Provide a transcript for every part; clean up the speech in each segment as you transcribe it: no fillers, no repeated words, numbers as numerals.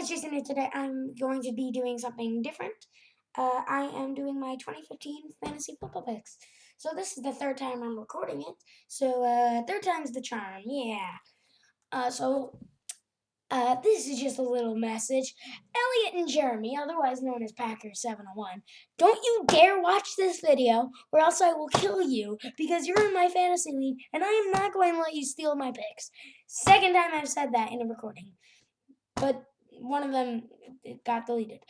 guys, Jason here. Today I'm going to be doing something different. I am doing my 2015 fantasy football picks. So this is the third time I'm recording it. So third time's the charm, yeah. This is just a little message. Eliot and Jeremy, otherwise known as Packer 701, don't you dare watch this video or else I will kill you because you're in my fantasy league and I am not going to let you steal my picks. Second time I've said that in a recording. But one of them got deleted.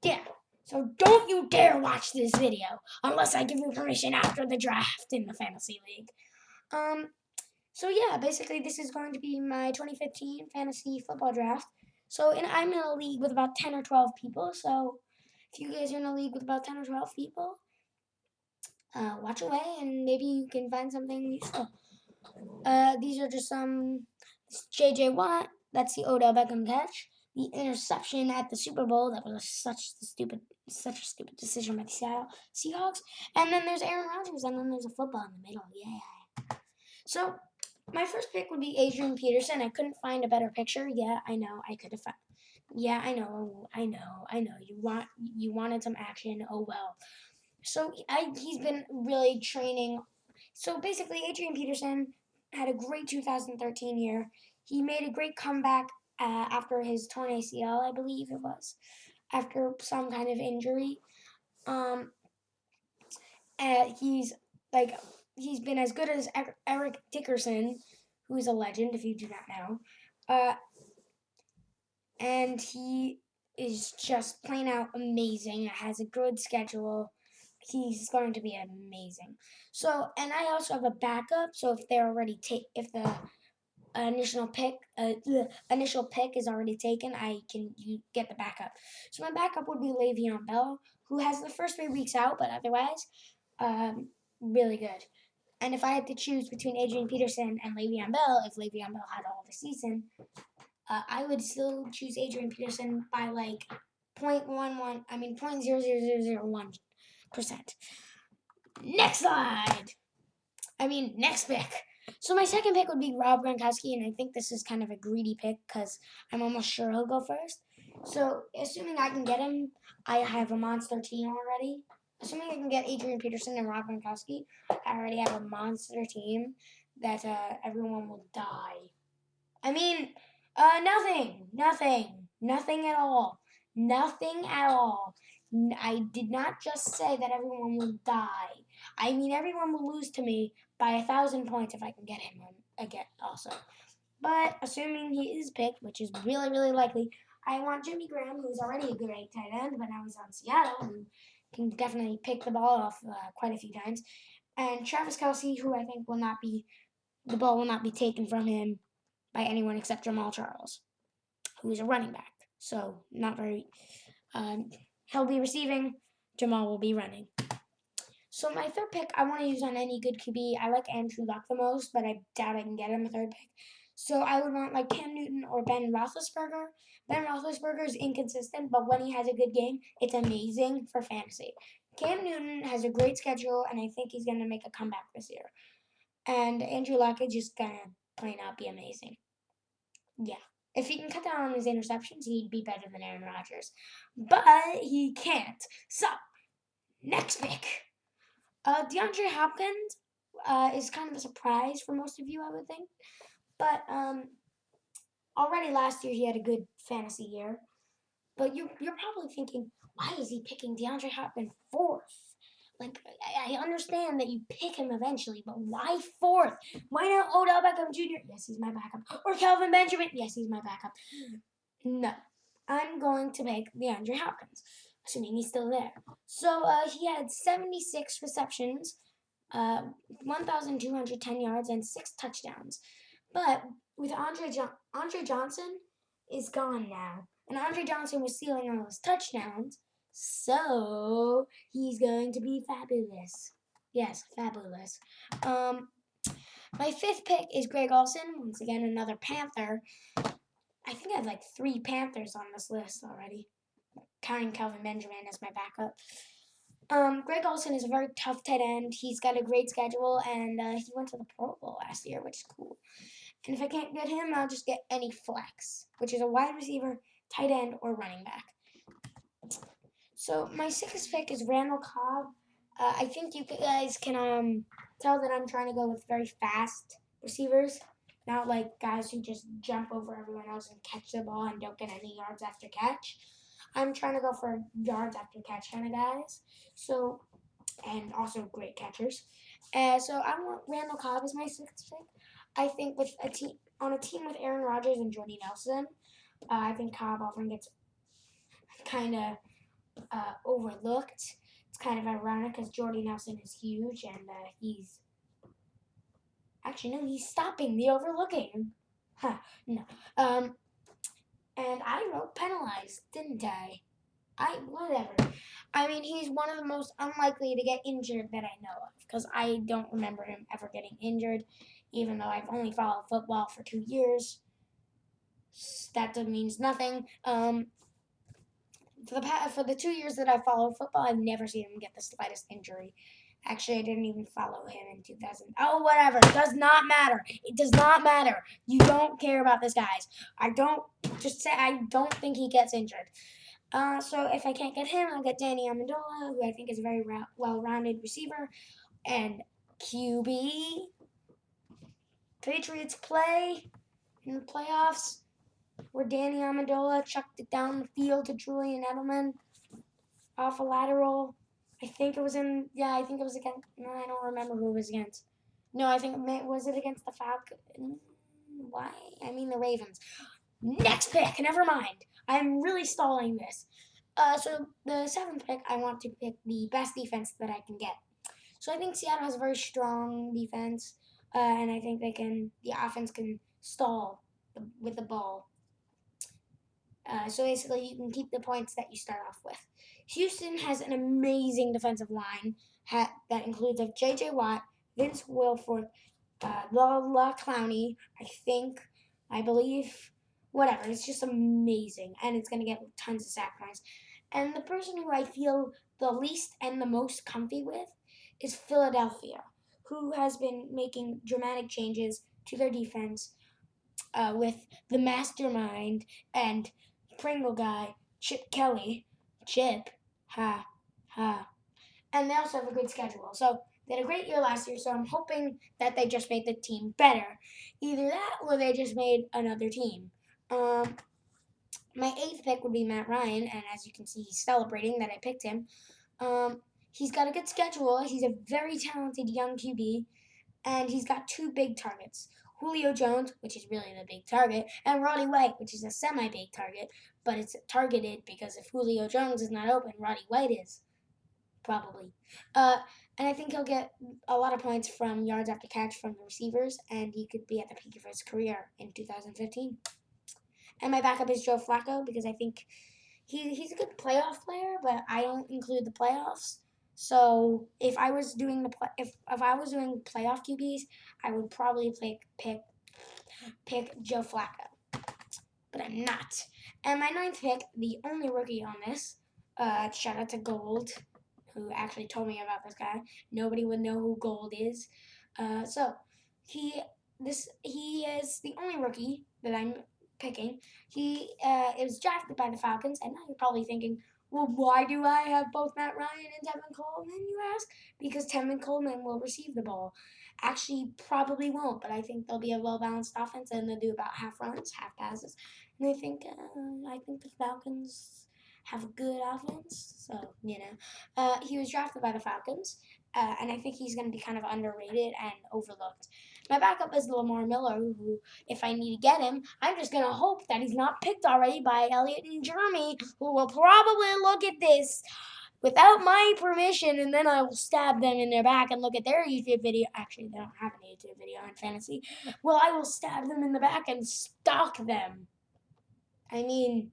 Yeah. So don't you dare watch this video unless I give you permission after the draft in the fantasy league. So yeah, basically this is going to be my 2015 fantasy football draft. So I'm in a league with about 10 or 12 people. So if you guys are in a league with about 10 or 12 people, watch away and maybe you can find something useful. These are just some J.J. Watt. That's the Odell Beckham catch. The interception at the Super Bowl. That was such a stupid decision by the Seattle Seahawks. And then there's Aaron Rodgers. And then there's a football in the middle. Yeah. So my first pick would be Adrian Peterson. I couldn't find a better picture. Yeah, I know. I could have found. Yeah, I know. You wanted some action. Oh well. So he's been really training. So basically, Adrian Peterson had a great 2013 year. He made a great comeback after his torn ACL, I believe it was, after some kind of injury. He's been as good as Eric Dickerson, who is a legend if you do not know, and he is just plain out amazing. Has a good schedule. He's going to be amazing. So, and I also have a backup. So if they're already if the initial pick is already taken, you get the backup. So my backup would be Le'Veon Bell, who has the first 3 weeks out, but otherwise, really good. And if I had to choose between Adrian Peterson and Le'Veon Bell, if Le'Veon Bell had all the season, I would still choose Adrian Peterson by like 0.0001%. Next pick. So my second pick would be Rob Gronkowski, and I think this is kind of a greedy pick because I'm almost sure he'll go first. So assuming I can get him, I have a monster team already. Assuming I can get Adrian Peterson and Rob Gronkowski, I already have a monster team that everyone will die. Nothing at all. Nothing at all. I did not just say that everyone will die. I mean, everyone will lose to me by 1,000 points if I can get him again also. But assuming he is picked, which is really, really likely, I want Jimmy Graham, who's already a great tight end, but now he's on Seattle, who can definitely pick the ball off quite a few times. And Travis Kelce, who I think the ball will not be taken from him by anyone except Jamal Charles, who is a running back. So not very. He'll be receiving. Jamal will be running. So my third pick, I want to use on any good QB. I like Andrew Luck the most, but I doubt I can get him a third pick. So I would want like Cam Newton or Ben Roethlisberger. Ben Roethlisberger is inconsistent, but when he has a good game, it's amazing for fantasy. Cam Newton has a great schedule, and I think he's going to make a comeback this year. And Andrew Luck is just going to plain out be amazing. Yeah. If he can cut down on his interceptions, he'd be better than Aaron Rodgers. But he can't. So, next pick. DeAndre Hopkins is kind of a surprise for most of you, I would think. But already last year he had a good fantasy year. But you're probably thinking, why is he picking DeAndre Hopkins fourth? Like, I understand that you pick him eventually, but why fourth? Why not Odell Beckham Jr.? Yes, he's my backup. Or Kelvin Benjamin? Yes, he's my backup. No, I'm going to pick DeAndre Hopkins, assuming he's still there. So he had 76 receptions, 1,210 yards, and 6 touchdowns. But with Andre Johnson is gone now, and Andre Johnson was stealing all those touchdowns. So he's going to be fabulous. Yes, fabulous. My fifth pick is Greg Olson. Once again, another Panther. I think I have like 3 Panthers on this list already, counting Kelvin Benjamin as my backup. Greg Olson is a very tough tight end. He's got a great schedule, and he went to the Pro Bowl last year, which is cool. And if I can't get him, I'll just get any flex, which is a wide receiver, tight end, or running back. So my 6th pick is Randall Cobb. I think you guys can tell that I'm trying to go with very fast receivers, not like guys who just jump over everyone else and catch the ball and don't get any yards after catch. I'm trying to go for yards after catch kind of guys. So, and also great catchers. So I want Randall Cobb as my 6th pick. I think with a team with Aaron Rodgers and Jordy Nelson, I think Cobb often gets kind of overlooked. It's kind of ironic because Jordy Nelson is huge and he's stopping the overlooking. Huh, no. And I wrote penalized, didn't I? Whatever. I mean, he's one of the most unlikely to get injured that I know of because I don't remember him ever getting injured, even though I've only followed football for 2 years. That means nothing. For the 2 years that I followed football, I've never seen him get the slightest injury. Actually, I didn't even follow him in 2000. Oh, whatever. It does not matter. It does not matter. You don't care about this, guys. I don't think he gets injured. So if I can't get him, I'll get Danny Amendola, who I think is a very well-rounded receiver. And QB. Patriots play in the playoffs where Danny Amendola chucked it down the field to Julian Edelman off a lateral. I think it was against, no, I don't remember who it was against. No, was it against the Falcons? Why? I mean the Ravens. Next pick, never mind. I'm really stalling this. So the 7th pick, I want to pick the best defense that I can get. So I think Seattle has a very strong defense, and I think the offense can stall with the ball. So basically, you can keep the points that you start off with. Houston has an amazing defensive line that includes J.J. Watt, Vince Wilfork, La Clowney, I believe, whatever. It's just amazing, and it's going to get tons of sack points. And the person who I feel the least and the most comfy with is Philadelphia, who has been making dramatic changes to their defense with the mastermind and Pringle guy, Chip Kelly. Chip. Ha. Ha. And they also have a good schedule. So they had a great year last year, so I'm hoping that they just made the team better. Either that or they just made another team. My 8th pick would be Matt Ryan, and as you can see, he's celebrating that I picked him. He's got a good schedule. He's a very talented young QB, and he's got 2 big targets. Julio Jones, which is really the big target, and Roddy White, which is a semi-big target, but it's targeted because if Julio Jones is not open, Roddy White is, probably. And I think he'll get a lot of points from yards after catch from the receivers, and he could be at the peak of his career in 2015. And my backup is Joe Flacco because I think he's a good playoff player, but I don't include the playoffs. So if I was doing if I was doing playoff QBs, I would probably pick Joe Flacco, but I'm not. And my 9th pick, the only rookie on this, shout out to Gold, who actually told me about this guy. Nobody would know who Gold is. So he is the only rookie that I'm picking. He was drafted by the Falcons, and now you're probably thinking, well, why do I have both Matt Ryan and Tevin Coleman, you ask? Because Tevin Coleman will receive the ball. Actually, probably won't, but I think they'll be a well-balanced offense, and they'll do about half runs, half passes. And I think the Falcons have a good offense, so, he was drafted by the Falcons, and I think he's going to be kind of underrated and overlooked. My backup is Lamar Miller, who, if I need to get him, I'm just going to hope that he's not picked already by Eliot and Jeremy, who will probably look at this without my permission, and then I will stab them in their back and look at their YouTube video. Actually, they don't have a YouTube video on fantasy. Well, I will stab them in the back and stalk them. I mean,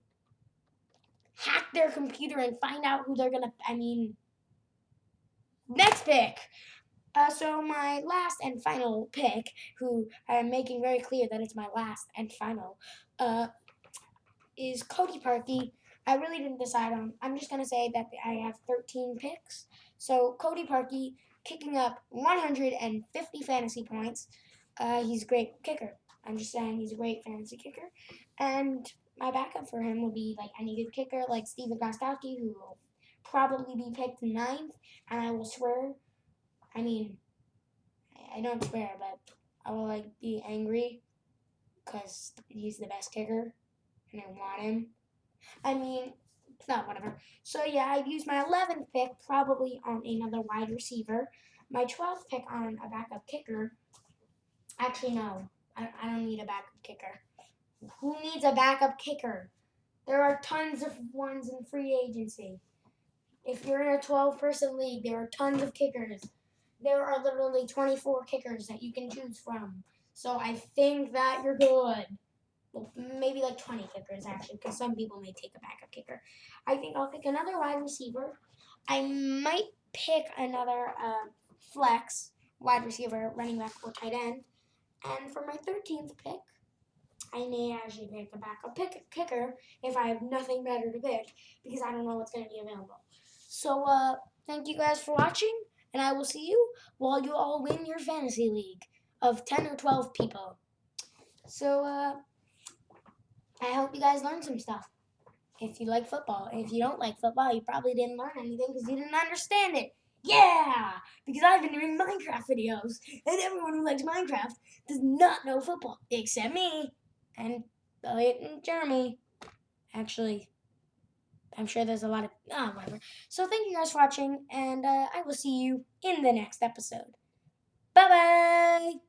hack their computer and find out who they're going to, next pick. So my last and final pick, who I'm making very clear that it's my last and final, is Cody Parkey. I really didn't decide on. I'm just going to say that I have 13 picks. So Cody Parkey kicking up 150 fantasy points. He's a great kicker. I'm just saying he's a great fantasy kicker. And my backup for him would be like any good kicker like Steven Gronkowski, who will probably be picked ninth. And I will swear, I mean, I don't swear, but I will like be angry because he's the best kicker and I want him. I mean, it's not whatever. So yeah, I'd use my 11th pick probably on another wide receiver. My 12th pick on a backup kicker. Actually, no. I don't need a backup kicker. Who needs a backup kicker? There are tons of ones in free agency. If you're in a 12-person league, there are tons of kickers. There are literally 24 kickers that you can choose from. So I think that you're good. Well, maybe like 20 kickers, actually, because some people may take a backup kicker. I think I'll pick another wide receiver. I might pick another flex wide receiver, running back, or tight end. And for my 13th pick, I may actually pick a backup kicker if I have nothing better to pick because I don't know what's going to be available. So, thank you guys for watching, and I will see you while you all win your fantasy league of 10 or 12 people. So, I hope you guys learned some stuff. If you like football. If you don't like football, you probably didn't learn anything because you didn't understand it. Yeah! Because I've been doing Minecraft videos, and everyone who likes Minecraft does not know football, except me, and Eliot and Jeremy. Actually, I'm sure there's a lot of... whatever. So thank you guys for watching, and I will see you in the next episode. Bye-bye!